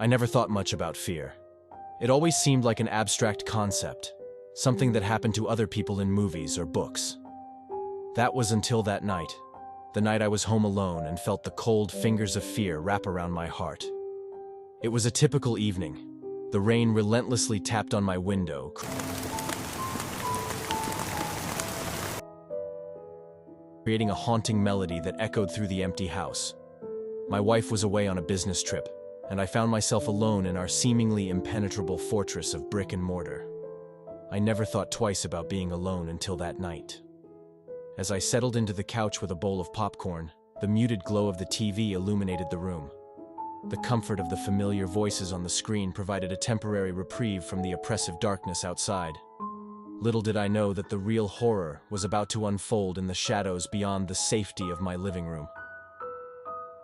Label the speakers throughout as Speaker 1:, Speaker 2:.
Speaker 1: I never thought much about fear. It always seemed like an abstract concept, something that happened to other people in movies or books. That was until that night, the night I was home alone and felt the cold fingers of fear wrap around my heart. It was a typical evening. The rain relentlessly tapped on my window, creating a haunting melody that echoed through the empty house. My wife was away on a business trip, and I found myself alone in our seemingly impenetrable fortress of brick and mortar. I never thought twice about being alone until that night. As I settled into the couch with a bowl of popcorn, the muted glow of the TV illuminated the room. The comfort of the familiar voices on the screen provided a temporary reprieve from the oppressive darkness outside. Little did I know that the real horror was about to unfold in the shadows beyond the safety of my living room.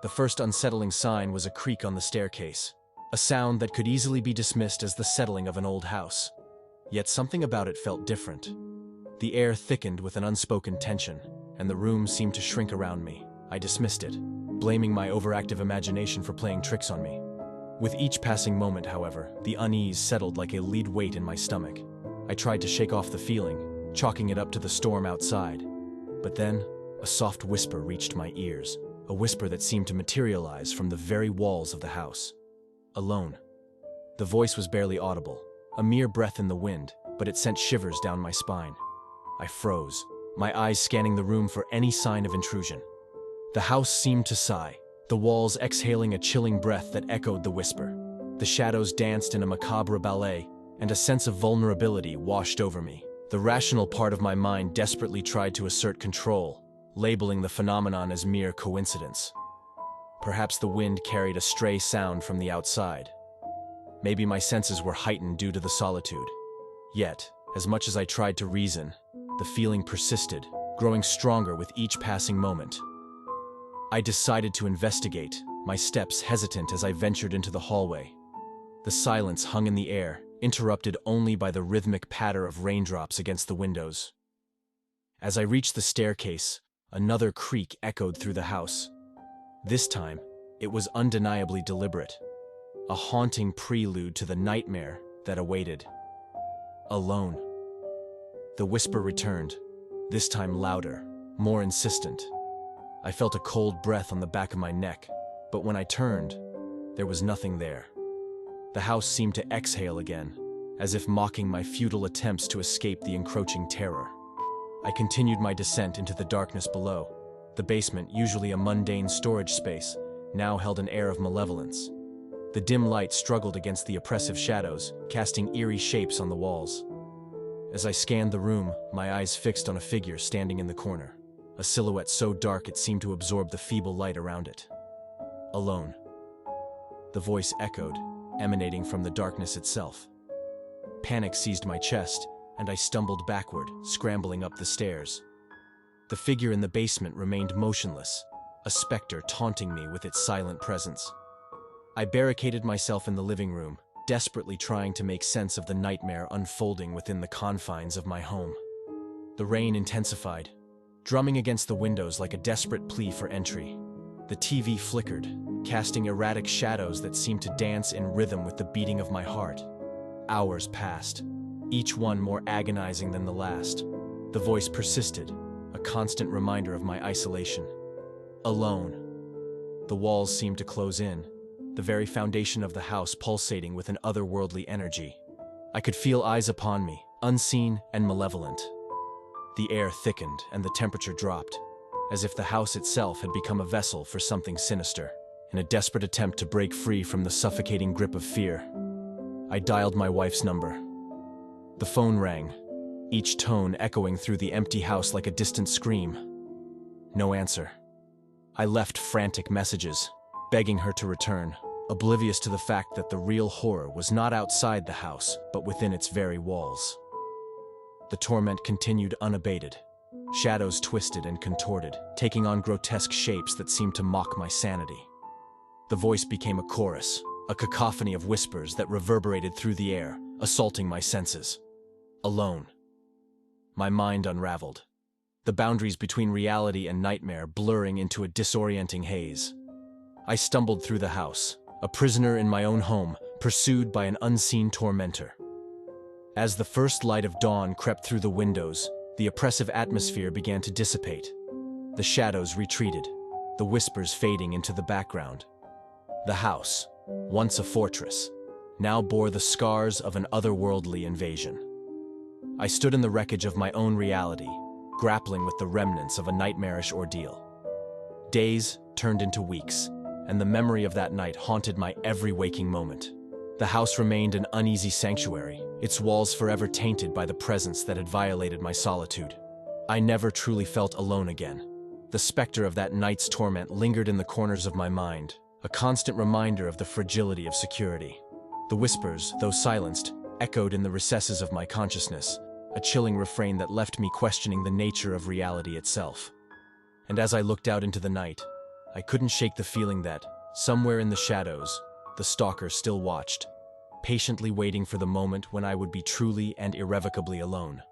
Speaker 1: The first unsettling sign was a creak on the staircase, a sound that could easily be dismissed as the settling of an old house. Yet something about it felt different. The air thickened with an unspoken tension, and the room seemed to shrink around me. I dismissed it, blaming my overactive imagination for playing tricks on me. With each passing moment, however, the unease settled like a lead weight in my stomach. I tried to shake off the feeling, chalking it up to the storm outside. But then, a soft whisper reached my ears, a whisper that seemed to materialize from the very walls of the house. Alone. The voice was barely audible, a mere breath in the wind, but it sent shivers down my spine. I froze, my eyes scanning the room for any sign of intrusion. The house seemed to sigh, the walls exhaling a chilling breath that echoed the whisper. The shadows danced in a macabre ballet, and a sense of vulnerability washed over me. The rational part of my mind desperately tried to assert control, labeling the phenomenon as mere coincidence. Perhaps the wind carried a stray sound from the outside. Maybe my senses were heightened due to the solitude. Yet, as much as I tried to reason, the feeling persisted, growing stronger with each passing moment. I decided to investigate, my steps hesitant as I ventured into the hallway. The silence hung in the air, interrupted only by the rhythmic patter of raindrops against the windows. As I reached the staircase, another creak echoed through the house. This time, it was undeniably deliberate, a haunting prelude to the nightmare that awaited. Alone. The whisper returned, this time louder, more insistent. I felt a cold breath on the back of my neck, but when I turned, there was nothing there. The house seemed to exhale again, as if mocking my futile attempts to escape the encroaching terror. I continued my descent into the darkness below. The basement, usually a mundane storage space, now held an air of malevolence. The dim light struggled against the oppressive shadows, casting eerie shapes on the walls. As I scanned the room, my eyes fixed on a figure standing in the corner, a silhouette so dark it seemed to absorb the feeble light around it. Alone. The voice echoed, emanating from the darkness itself. Panic seized my chest, and I stumbled backward, scrambling up the stairs. The figure in the basement remained motionless, a specter taunting me with its silent presence. I barricaded myself in the living room, desperately trying to make sense of the nightmare unfolding within the confines of my home. The rain intensified, drumming against the windows like a desperate plea for entry. The TV flickered, casting erratic shadows that seemed to dance in rhythm with the beating of my heart. Hours passed, each one more agonizing than the last. The voice persisted, a constant reminder of my isolation. Alone. The walls seemed to close in, the very foundation of the house pulsating with an otherworldly energy. I could feel eyes upon me, unseen and malevolent. The air thickened and the temperature dropped, as if the house itself had become a vessel for something sinister. In a desperate attempt to break free from the suffocating grip of fear, I dialed my wife's number. The phone rang, each tone echoing through the empty house like a distant scream. No answer. I left frantic messages, begging her to return, oblivious to the fact that the real horror was not outside the house, but within its very walls. The torment continued unabated. Shadows twisted and contorted, taking on grotesque shapes that seemed to mock my sanity. The voice became a chorus, a cacophony of whispers that reverberated through the air, assaulting my senses. Alone. My mind unraveled, the boundaries between reality and nightmare blurring into a disorienting haze. I stumbled through the house, a prisoner in my own home, pursued by an unseen tormentor. As the first light of dawn crept through the windows, the oppressive atmosphere began to dissipate. The shadows retreated, the whispers fading into the background. The house, once a fortress, now bore the scars of an otherworldly invasion. I stood in the wreckage of my own reality, grappling with the remnants of a nightmarish ordeal. Days turned into weeks, and the memory of that night haunted my every waking moment. The house remained an uneasy sanctuary, its walls forever tainted by the presence that had violated my solitude. I never truly felt alone again. The specter of that night's torment lingered in the corners of my mind, a constant reminder of the fragility of security. The whispers, though silenced, echoed in the recesses of my consciousness, a chilling refrain that left me questioning the nature of reality itself. And as I looked out into the night, I couldn't shake the feeling that, somewhere in the shadows, the stalker still watched, patiently waiting for the moment when I would be truly and irrevocably alone.